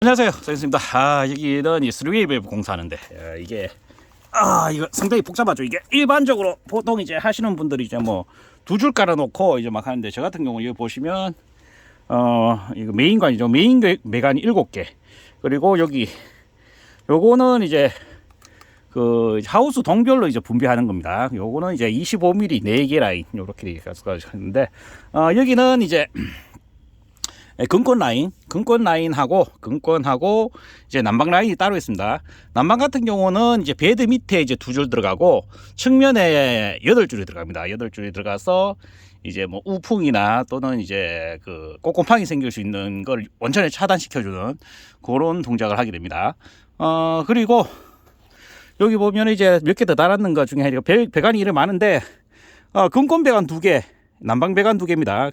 안녕하세요, 선생님입니다. 여기는 이 스루웨이브 공사하는데 이게 이거 상당히 복잡하죠. 이게 일반적으로 보통 이제 하시는 분들이 이제 뭐 두 줄 깔아놓고 이제 막 하는데, 저 같은 경우 여기 보시면 이거 메인관이죠. 메인 배관이 7개, 그리고 여기 요거는 이제 그 하우스 동별로 이제 분배하는 겁니다. 요거는 이제 25mm 4개 라인 요렇게 가는데, 여기는 이제 근권 라인하고 이제 난방 라인이 따로 있습니다. 난방 같은 경우는 이제 베드 밑에 이제 2줄 들어가고 측면에 8줄이 들어갑니다. 8줄이 들어가서 이제 뭐 우풍이나 또는 이제 그 꼼꼼팡이 생길 수 있는 걸 원천에 차단시켜주는 그런 동작을 하게 됩니다. 그리고 여기 보면 이제 몇 개 더 달았는 것 중에 배관이 이렇게 많은데, 근권 배관 2개, 난방 배관 2개입니다.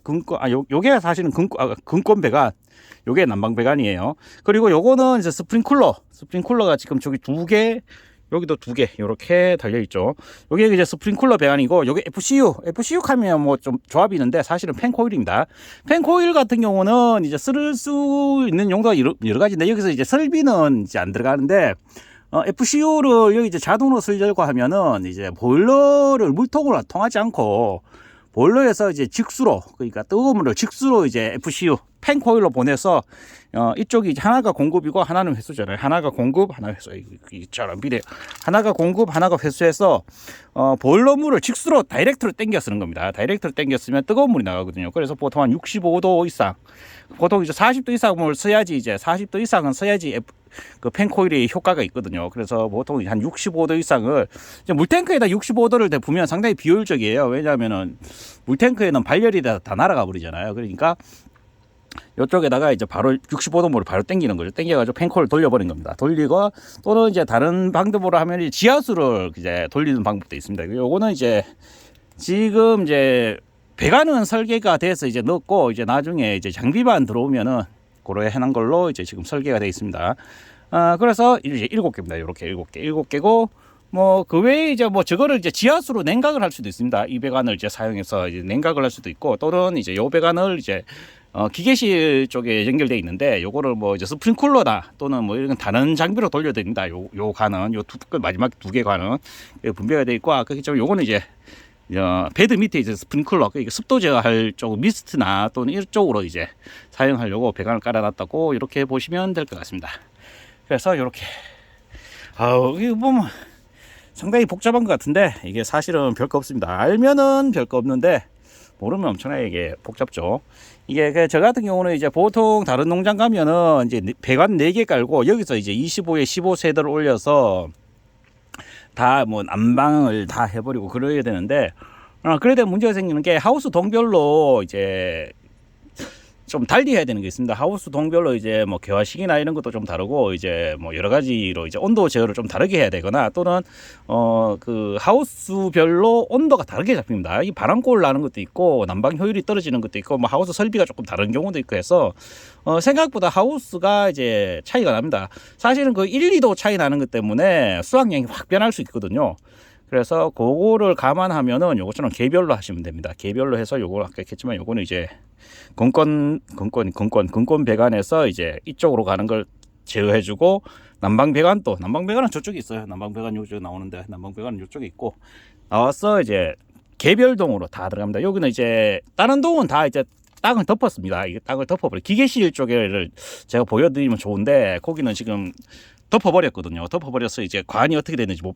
요게 사실은 근권 배관, 요게 난방 배관이에요. 그리고 요거는 이제 스프링쿨러가 지금 저기 2개, 여기도 2개 이렇게 달려 있죠. 요게 이제 스프링쿨러 배관이고, 요게 FCU 하면 뭐 좀 조합이 있는데 사실은 팬코일입니다. 팬코일 같은 경우는 이제 쓸 수 있는 용도가 여러 가지인데, 여기서 이제 설비는 이제 안 들어가는데, FCU를 여기 이제 자동으로 쓸려고 하면은 이제 보일러를 물통으로 통하지 않고 보일러에서 이제 직수로, 그러니까 뜨거운 물을 직수로 이제 FCU 팬 코일로 보내서 이쪽이 이제 하나가 공급이고 하나는 회수잖아요. 하나가 공급, 하나 회수. 이게 잘 안 비례. 하나가 공급, 하나가 회수해서 보일러 물을 직수로 다이렉트로 당겨 쓰는 겁니다. 다이렉트로 당겨 쓰면 뜨거운 물이 나가거든요. 그래서 보통 한 65도 이상, 보통 이제 40도 이상을 써야지, 이제 40도 이상은 써야지 그 팬코일이 효과가 있거든요. 그래서 보통 한 65도 이상을, 물탱크에다 65도를 대부면 상당히 비효율적이에요. 왜냐하면은 물탱크에는 발열이 다 날아가 버리잖아요. 그러니까 이쪽에다가 이제 바로 65도 물을 바로 당기는 거죠. 당겨가지고 팬코일을 돌려버린 겁니다. 돌리고, 또는 이제 다른 방법으로 하면 지하수를 이제 돌리는 방법도 있습니다. 요거는 이제 지금 이제 배관은 설계가 돼서 이제 넣고, 이제 나중에 이제 장비만 들어오면은 그렇게 해놓은 걸로 이제 지금 설계가 되어 있습니다. 그래서 이제 7개입니다. 이렇게 7개고, 뭐 그 외에 이제 뭐 저거를 이제 지하수로 냉각을 할 수도 있습니다. 이 배관을 이제 사용해서 이제 냉각을 할 수도 있고, 또는 이제 요 배관을 이제 기계실 쪽에 연결되어 있는데, 요거를 뭐 이제 스프링쿨러다 또는 뭐 이런 다른 장비로 돌려드립니다. 요 관은, 마지막 2개 관은 분배가 되어 있고, 요거는 이제 베드 밑에 이제 스프링클러, 그러니까 습도 제어할 쪽 미스트나 또는 이쪽으로 이제 사용하려고 배관을 깔아놨다고 이렇게 보시면 될 것 같습니다. 그래서 이렇게 이거 보면 상당히 복잡한 것 같은데, 이게 사실은 별거 없습니다. 알면은 별거 없는데 모르면 엄청나게 이게 복잡죠. 이게 저 같은 경우는 이제 보통 다른 농장 가면은 이제 배관 4개 깔고 여기서 이제 25에 15세대를 올려서 다 뭐 난방을 다 해버리고 그래야 되는데, 그래야 되면 문제가 생기는 게, 하우스 동별로 이제 좀 달리 해야 되는 게 있습니다. 하우스 동별로 이제 뭐 개화식이나 이런 것도 좀 다르고, 이제 뭐 여러 가지로 이제 온도 제어를 좀 다르게 해야 되거나, 또는 그 하우스별로 온도가 다르게 잡힙니다. 이 바람골 나는 것도 있고, 난방 효율이 떨어지는 것도 있고, 뭐 하우스 설비가 조금 다른 경우도 있고 해서 생각보다 하우스가 이제 차이가 납니다. 사실은 그 1, 2도 차이 나는 것 때문에 수확량이 확 변할 수 있거든요. 그래서 그거를 감안하면은 요것처럼 개별로 하시면 됩니다. 개별로 해서 요걸 아까 했지만, 요거는 이제 근권 배관에서 이제 이쪽으로 가는 걸 제어해주고, 난방 배관은 저쪽에 있어요. 난방 배관 요쪽에 나오는데, 난방 배관은 요쪽에 있고, 나와서 이제 개별동으로 다 들어갑니다. 여기는 이제 다른 동은 다 이제 땅을 덮었습니다. 이게 땅을 덮어버려. 기계실 쪽에를 제가 보여드리면 좋은데, 거기는 지금 덮어버렸거든요. 덮어버려서 이제 관이 어떻게 되는지 못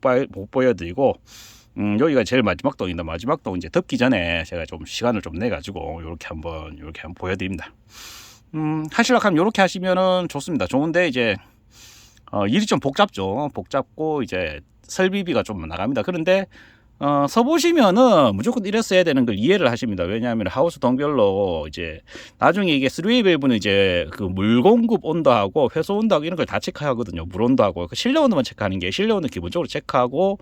보여드리고, 여기가 제일 마지막 동인데, 마지막 동 이제 덮기 전에 제가 좀 시간을 좀 내가지고 이렇게 한번 보여드립니다. 하시려고 하면 이렇게 하시면은 좋습니다. 좋은데 이제 일이 좀 복잡고 이제 설비비가 좀 나갑니다. 그런데 서보시면은 무조건 이랬어야 되는 걸 이해를 하십니다. 왜냐하면 하우스 동별로 이제 나중에 이게 3웨이 밸브는 이제 그 물 공급 온도하고 회수 온도하고 이런 걸 다 체크하거든요. 물 온도하고 그 실내 온도만 체크하는 게, 실내 온도 기본적으로 체크하고,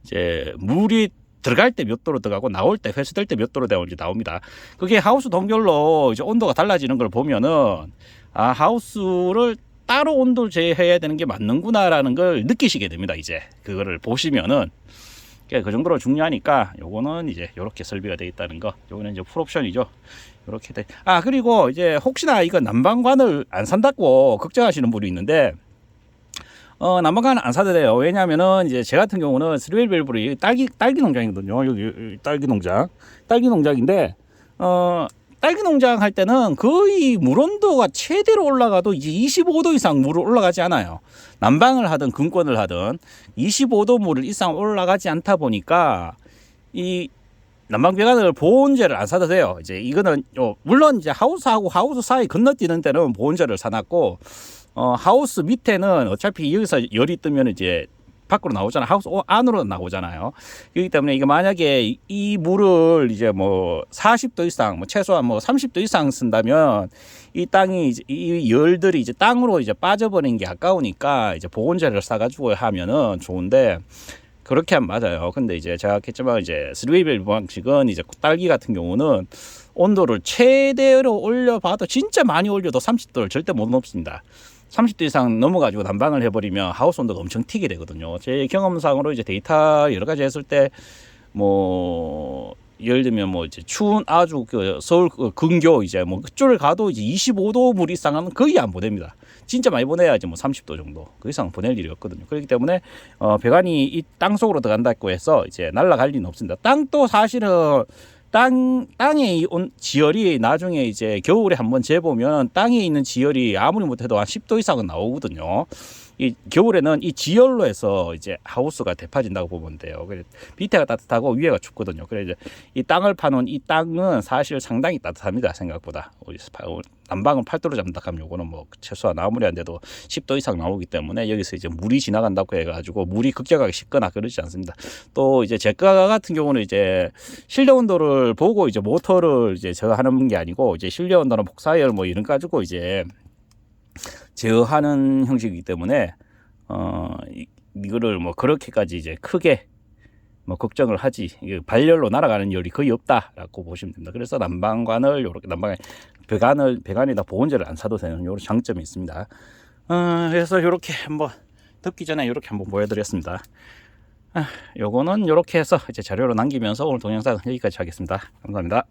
이제 물이 들어갈 때 몇 도로 들어가고 나올 때, 회수될 때 몇 도로 되는지 나옵니다. 그게 하우스 동별로 이제 온도가 달라지는 걸 보면은, 하우스를 따로 온도를 제어해야 되는 게 맞는구나라는 걸 느끼시게 됩니다. 이제 그거를 보시면은. 그 정도로 중요하니까, 요거는 이제 이렇게 설비가 되어 있다는 거, 요거는 이제 풀옵션이죠. 이렇게 돼. 아, 그리고 이제 혹시나 이거 난방관을 안 산다고 걱정하시는 분이 있는데, 난방관을 안 사도 돼요. 왜냐면은 이제 제 같은 경우는 스리웰밸브리 딸기 농장이거든요. 여기 딸기 농장인데, 딸기 농장 할 때는 거의 물 온도가 최대로 올라가도 이제 25도 이상 물을 올라가지 않아요. 난방을 하든 금권을 하든 25도 물 이상 올라가지 않다 보니까 이 난방 배관을 보온재를 안 사도 돼요. 이제 이거는 물론 이제 하우스하고 하우스 사이 건너뛰는 데는 보온재를 사놨고, 하우스 밑에는 어차피 여기서 열이 뜨면 이제 밖으로 나오잖아요. 하우스 안으로 나오잖아요. 그렇기 때문에 이게 만약에 이 물을 이제 뭐 40도 이상, 뭐 최소한 뭐 30도 이상 쓴다면 이 땅이 이제 이 열들이 이제 땅으로 이제 빠져버리는 게 아까우니까 이제 보온재를 싸가지고 하면은 좋은데, 그렇게 하면 맞아요. 근데 이제 제가 했지만 이제 스리웰밸브 방식은 이제 딸기 같은 경우는 온도를 최대로 올려봐도 진짜 많이 올려도 30도를 절대 못 넘습니다. 30도 이상 넘어가지고 난방을 해버리면 하우스 온도가 엄청 튀게 되거든요. 제 경험상으로 이제 데이터 여러 가지 했을 때, 뭐 예를 들면 뭐 이제 추운 아주 그 서울 근교 이제 뭐 그쪽을 가도 이제 25도 물 이상은 거의 안 보냅니다. 진짜 많이 보내야지 뭐 30도 정도 그 이상 보낼 일이 없거든요. 그렇기 때문에 배관이 이 땅 속으로 들어간다고 해서 이제 날아갈 리는 없습니다. 땅도 사실은 땅의 지열이 나중에 이제 겨울에 한번 재보면 땅에 있는 지열이 아무리 못해도 한 10도 이상은 나오거든요. 이 겨울에는 이 지열로 해서 이제 하우스가 데파진다고 보면 돼요. 그래 밑에가 따뜻하고 위에가 춥거든요. 그래 이제 이 땅을 파놓은 이 땅은 사실 상당히 따뜻합니다. 생각보다. 난방을 8도로 잡는다 하면 요거는 뭐 최소한 아무리 안 돼도 10도 이상 나오기 때문에 여기서 이제 물이 지나간다고 해가지고 물이 급격하게 식거나 그러지 않습니다. 또 이제 제가 같은 경우는 이제 실내 온도를 보고 이제 모터를 이제 제어하는 게 아니고 이제 실내 온도는 복사열 뭐 이런 가지고 이제 제어하는 형식이기 때문에 이거를 뭐 그렇게까지 이제 크게 뭐 걱정을 하지, 발열로 날아가는 열이 거의 없다라고 보시면 됩니다. 그래서 난방관을 요렇게 배관에다 보온재를 안 사도 되는 요런 장점이 있습니다. 그래서 요렇게 한번 덮기 전에 요렇게 한번 보여드렸습니다. 요거는 요렇게 해서 이제 자료로 남기면서 오늘 동영상 여기까지 하겠습니다. 감사합니다.